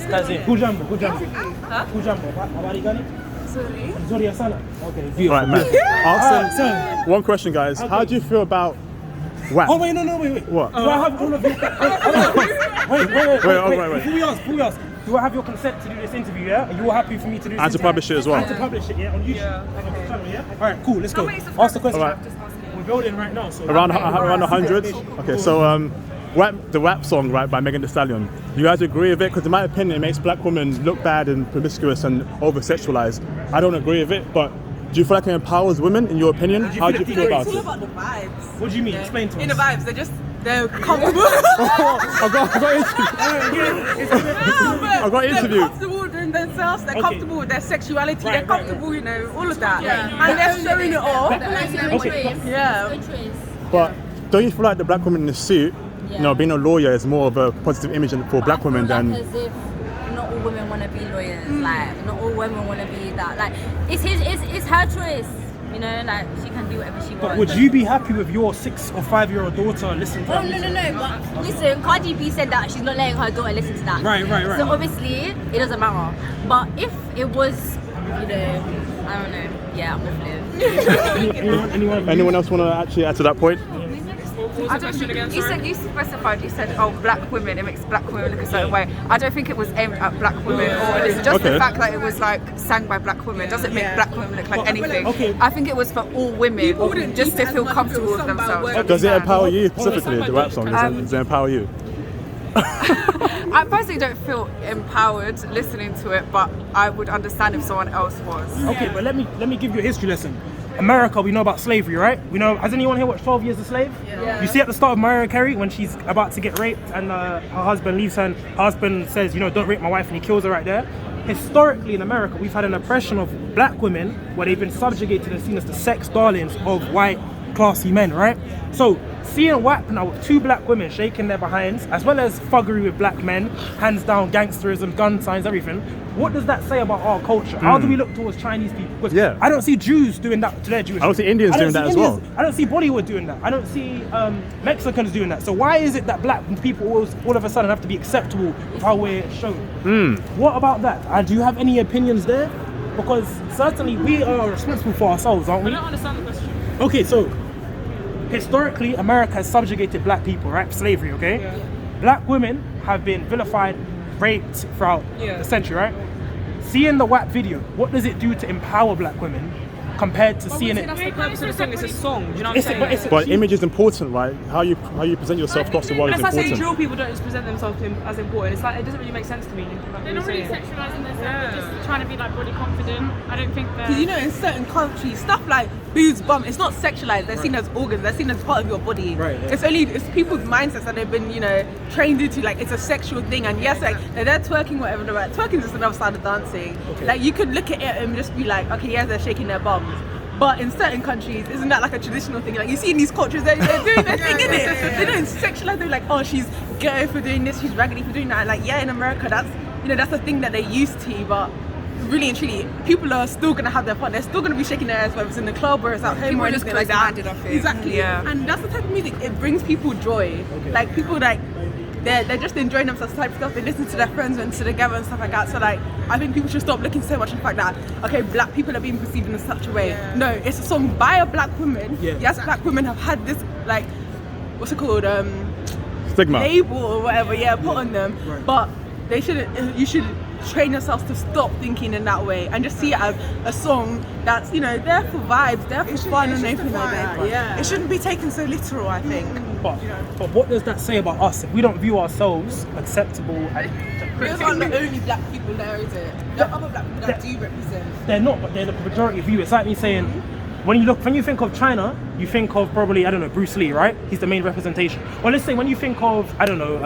kazi. Hujambo. Hujambo. Habari gani? Nzuri sana. Okay, beautiful. Right, man. One question, guys. Okay. How do you feel about WAP? Oh, wait. What? Do I have all of your... Wait. Before we ask. Do I have your consent to do this interview, yeah? Are you all happy for me to do this and to publish it as well? And to publish it, yeah? On YouTube? Yeah. Alright, cool, let's go. Ask the question. Right. We're building right now, so... Around 100? Okay, so the WAP song, right, by Megan Thee Stallion. You guys agree with it? Because in my opinion, it makes black women look bad and promiscuous and over-sexualized. I don't agree with it, but do you feel like it empowers women, in your opinion? How do you feel about it? It's all about the vibes. What do you mean? Explain to us. In the vibes, they're comfortable. I got interview. They're comfortable within themselves, they're comfortable with their sexuality, they're comfortable, you know, all of that. And they're showing it off. Yeah. But don't you feel like the black woman in the suit, you know, being a lawyer is more of a positive image for black women than... As if not all women want to be lawyers, like, not all women want to be that. Like, it's her choice. You know, like, she can do whatever she wants. But would you be happy with your 6 or 5-year-old daughter listening to that? No. But listen, Cardi B said that she's not letting her daughter listen to that. Right. So obviously, it doesn't matter. But if it was, you know, I don't know. Yeah, I'm with Anyone else want to actually add to that point? You specified, you said, oh, black women, it makes black women look a certain way. I don't think it was aimed at black women, or it's just the fact that it was like sang by black women doesn't make black women look like anything. I think it was for all women, just to feel comfortable with themselves. Does it empower you specifically, the rap song? Does it empower you? I personally don't feel empowered listening to it, but I would understand if someone else was. Okay, but let me give you a history lesson. America, we know about slavery, right? We know. Has anyone here watched 12 Years a Slave? Yeah. You see at the start of Mariah Carey when she's about to get raped and her husband leaves her and her husband says, you know, don't rape my wife, and he kills her right there. Historically in America, we've had an oppression of black women where they've been subjugated and seen as the sex darlings of white classy men, right? So seeing WAP now with 2 black women shaking their behinds, as well as thuggery with black men, hands down gangsterism, gun signs, everything, what does that say about our culture? How do we look towards Chinese people? Because I don't see Jews doing that to their Jewish. I don't see Indians doing that as well. I don't see Bollywood doing that. I don't see Mexicans doing that. So why is it that black people all of a sudden have to be acceptable with how we're shown? What about that? Do you have any opinions there? Because certainly we are responsible for ourselves, aren't we? I don't understand the question. Okay, so historically, America has subjugated black people, right? Slavery, okay? Yeah. Black women have been vilified, raped throughout the century, right? Seeing the WAP video, what does it do to empower black women compared to seeing it? That's the purpose of the song. It's a song. Do you know what I'm saying? But image is important, right? How you present yourself across the world is important. That's like saying drill people don't just present themselves as important. It's like, it doesn't really make sense to me. Like, they're not really sexualizing themselves. They're just trying to be like body confident. I don't think that. Because you know, in certain countries, stuff like boobs, bum, it's not sexualized. They're seen as organs. They're seen as part of your body. Right. It's people's mindsets that they've been, you know, trained into. Like, it's a sexual thing. And yes, like they're twerking, whatever. Right? Twerking is just another side of dancing. Okay. Like, you could look at it and just be like, okay, yes, they're shaking their bums. But in certain countries, isn't that like a traditional thing? Like, you see in these cultures, they're doing their thing, innit? They don't sexualize. They're like, oh, she's ghetto for doing this, she's raggedy for doing that. And like, yeah, in America, that's a thing that they're used to. But really and truly, people are still gonna have their fun. They're still gonna be shaking their ass, whether it's in the club or it's at home or anything like that. Exactly. Yeah. And that's the type of music. It brings people joy. Okay. Like, people like. They're just enjoying themselves type of stuff. They listen to their friends and to together and stuff like that. So like, I think people should stop looking so much at the fact that, okay, black people are being perceived in such a way. Yeah. No, it's a song by a black woman. Yeah. Yes, black women have had this, like, what's it called? Stigma. Label or whatever, put on them. Right. But you should train yourselves to stop thinking in that way and just see it as a song that's, you know, there for vibes, there for fun and everything like that. Yeah. It shouldn't be taken so literal, I think. But what does that say about us if we don't view ourselves acceptable? Those aren't the only black people there, is it? There are other black people that do represent. They're not, but they're the majority of you. It's like me saying, when you think of China, you think of probably, I don't know, Bruce Lee, right? He's the main representation. Or let's say when you think of, I don't know,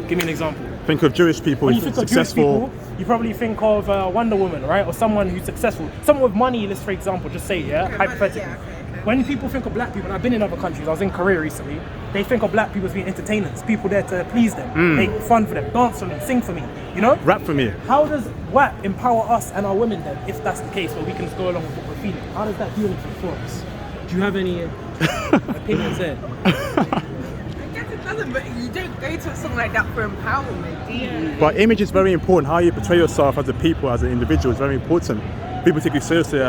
give me an example. Think of Jewish people, when you think successful. Of Jewish people, you probably think of Wonder Woman, right? Or someone who's successful. Someone with money, let's for example, just say, hypothetically. When people think of black people, and I've been in other countries, I was in Korea recently, they think of black people as being entertainers, people there to please them, make fun for them, dance for me, sing for me, you know? Rap for me. How does WAP empower us and our women then, if that's the case, where we can just go along with what we're feeling? How does that do anything for us? Do you have any opinions there? I guess it doesn't. But you don't go to a song like that for empowerment, do you? But image is very important. How you portray yourself as a people, as an individual, is very important. People take you seriously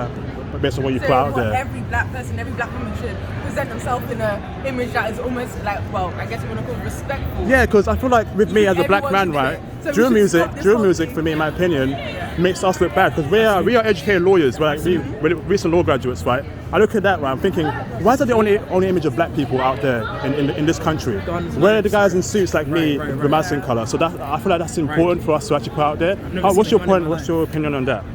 based on what you put out there. Every black person, every black woman should present themselves in an image that is almost like, well, I guess you want to call it respectful. Yeah, because I feel like with me as a black man, right, So drill music for me, in my opinion, makes us look bad because we are educated lawyers. We're we're recent law graduates, right? I look at that, right, I'm thinking, why is that the only image of black people out there in this country? Where are the guys in suits like me with my skin color? So that I feel like that's important for us to actually put out there. What's your point? What's your opinion on that?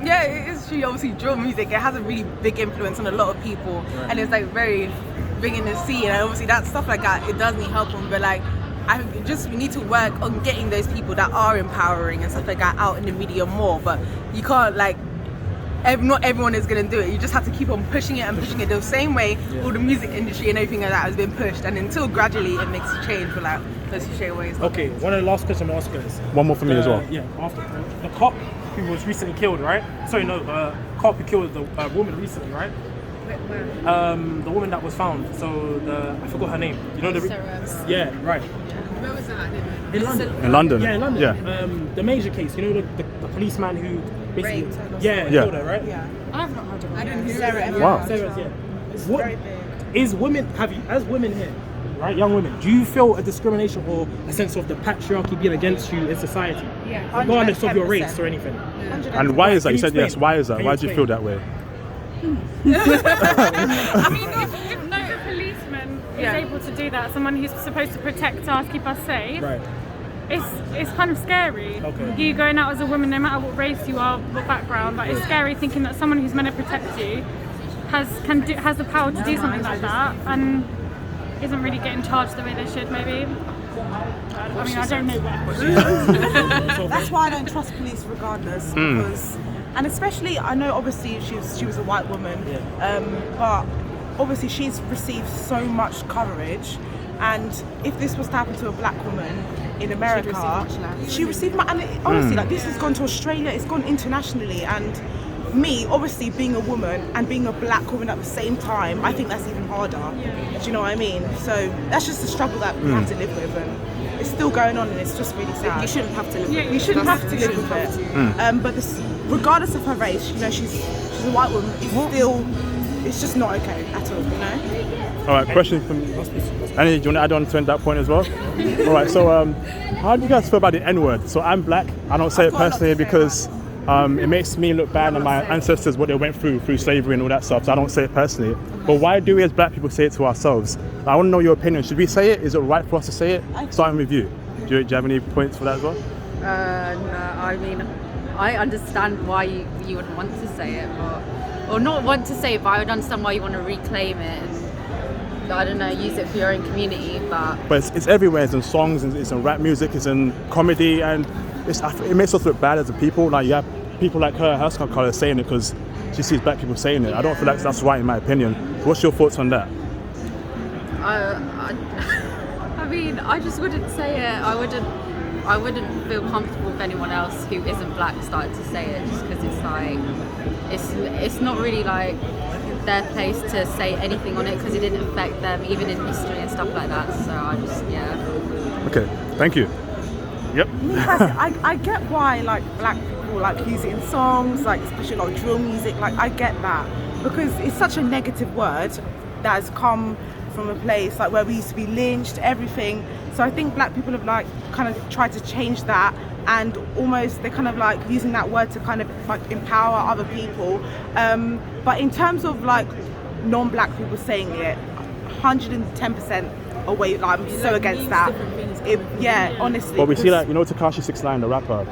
Yeah, it is true. Obviously, drill music, it has a really big influence on a lot of people, and it's like very big in the scene. And obviously, that stuff like that, it does need help on. But like, we need to work on getting those people that are empowering and stuff like that out in the media more. But you can't like. Not everyone is going to do it. You just have to keep on pushing it the same way all the music industry and everything like that has been pushed, and until gradually it makes a change for like those cliche ways. Okay, one of the last questions I'm asking is one more for me as well. Yeah, after the cop who was recently killed, right? Sorry, no, cop who killed the woman recently, right? The woman that was found. So I forgot her name. You know yeah, right. Where was that? In London. In London. Yeah, in London. Yeah. The major case. You know the policeman who basically killed her, right? Yeah. I've not heard of it. I didn't hear it. Wow. Sarah's, yeah. It's What very big. is women? As women here, right, young women, do you feel a discrimination or a sense of the patriarchy being against you in society, regardless of your race or anything? And why is that? You said Can you yes. Why is that? Can Why you do you feel that way? I mean, if no policeman is able to do that, someone who's supposed to protect us, keep us safe, Right. it's kind of scary. Okay. You going out as a woman, no matter what race you are, what background, like it's scary thinking that someone who's meant to protect you has the power to do something like that and isn't really getting charged the way they should, maybe. I mean, I don't know what. That's why I don't trust police regardless, because, and especially, I know obviously she was a white woman, but obviously she's received so much coverage, and if this was to happen to a black woman in America, she received honestly, like this has gone to Australia, it's gone internationally, and me, obviously being a woman and being a black woman at the same time, I think that's even harder. Do you know what I mean? So that's just the struggle that we have to live with, and it's still going on, and it's just really sad. You shouldn't have to live with it. You shouldn't have to live with it. But this, regardless of her race, you know, she's a white woman. It's just not okay at all. You know. All right, question from Annie. Do you want to add on to that point as well? All right. So, how do you guys feel about the N-word? So I'm black. I don't say it personally because it makes me look bad on my ancestors, what they went through slavery and all that stuff. So I don't say it personally. But why do we as black people say it to ourselves? I want to know your opinion. Should we say it? Is it right for us to say it? Starting with you. Do you have any points for that as well? No, I mean, I understand why you would want to say it, or not want to say it, but I would understand why you want to reclaim it and, I don't know, use it for your own community, but it's everywhere. It's in songs, it's in rap music, it's in comedy, and it makes us look bad as a people. Like you have people like her skin color saying it because she sees black people saying it. I don't feel like that's right in my opinion. What's your thoughts on that? I mean, I just wouldn't say it. I wouldn't feel comfortable with anyone else who isn't black starting to say it, just because it's like it's not really like their place to say anything on it because it didn't affect them even in history and stuff like that. So I just Okay, thank you. Yep. I get why like black people like use it in songs, like especially like drill music. Like I get that because it's such a negative word that has come from a place like where we used to be lynched, everything. So I think black people have like kind of tried to change that, and almost they're kind of like using that word to kind of like empower other people. But in terms of like non-black people saying it, 110% away. Like, I'm so against that. Honestly. But we see like, you know, Tekashi 6ix9ine, the rapper.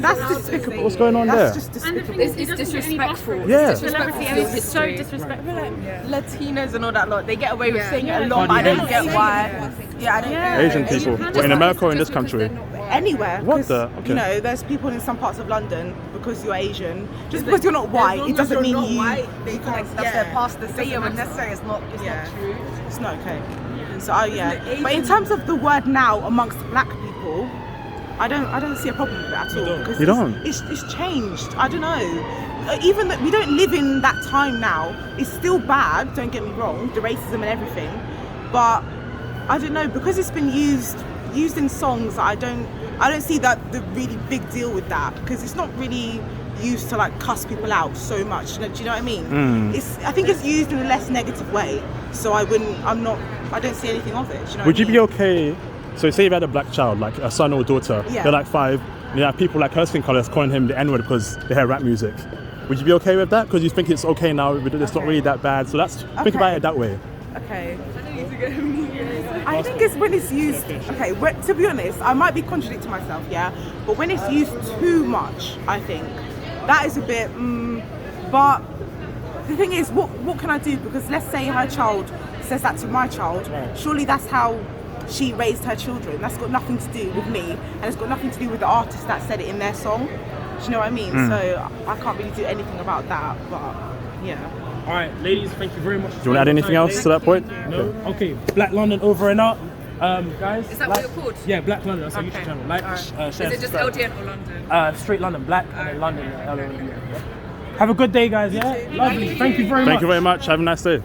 That's despicable. What's going on there? That's just despicable. it's disrespectful. Yeah. It's disrespectful to your It's so history. disrespectful. Latinos and all that lot, they get away with saying it a lot, but I don't get why. I don't know. Asian people. Well, in America or in this country? Anywhere. What the? Okay. You know, there's people in some parts of London because you're Asian. Just because you're not white, it doesn't mean you. They that's their past to say it when necessary. It's not true. It's not okay. So but in terms of the word now amongst black people, I don't see a problem with it at all. Because You don't? It's changed. I don't know. Even that we don't live in that time now. It's still bad. Don't get me wrong, the racism and everything. But I don't know, because it's been used in songs. I don't see that the really big deal with that, because it's not really used to like cuss people out so much. Do you know what I mean? I think it's used in a less negative way. So I don't see anything of it. Do you know Would you what I be okay? So say you had a black child, like a son or daughter, Yeah. they're like 5, and you have people like her skin colour calling him the N-word because they hear rap music. Would you be okay with that? Because you think it's okay now, but it's not really that bad. So think about it that way. Okay. I think it's when it's used. Okay, to be honest, I might be contradicting myself, yeah. But when it's used too much, I think that is a bit. But the thing is, what can I do? Because let's say her child says that to my child. Surely that's how she raised her children. That's got nothing to do with me, and it's got nothing to do with the artist that said it in their song. Do you know what I mean? So I can't really do anything about that. But yeah. All right, ladies, thank you very much. Do you want to add anything else to that point? No? Okay, Black London over and out. Guys. Is that what you're called? Yeah, Black London. That's our YouTube channel. Like, share, Is it just subscribe. LDN or London? Straight London, Black, and then London, LONDN. Have a good day, guys, yeah? Lovely. Thank you very much. Thank you very much. Have a nice day.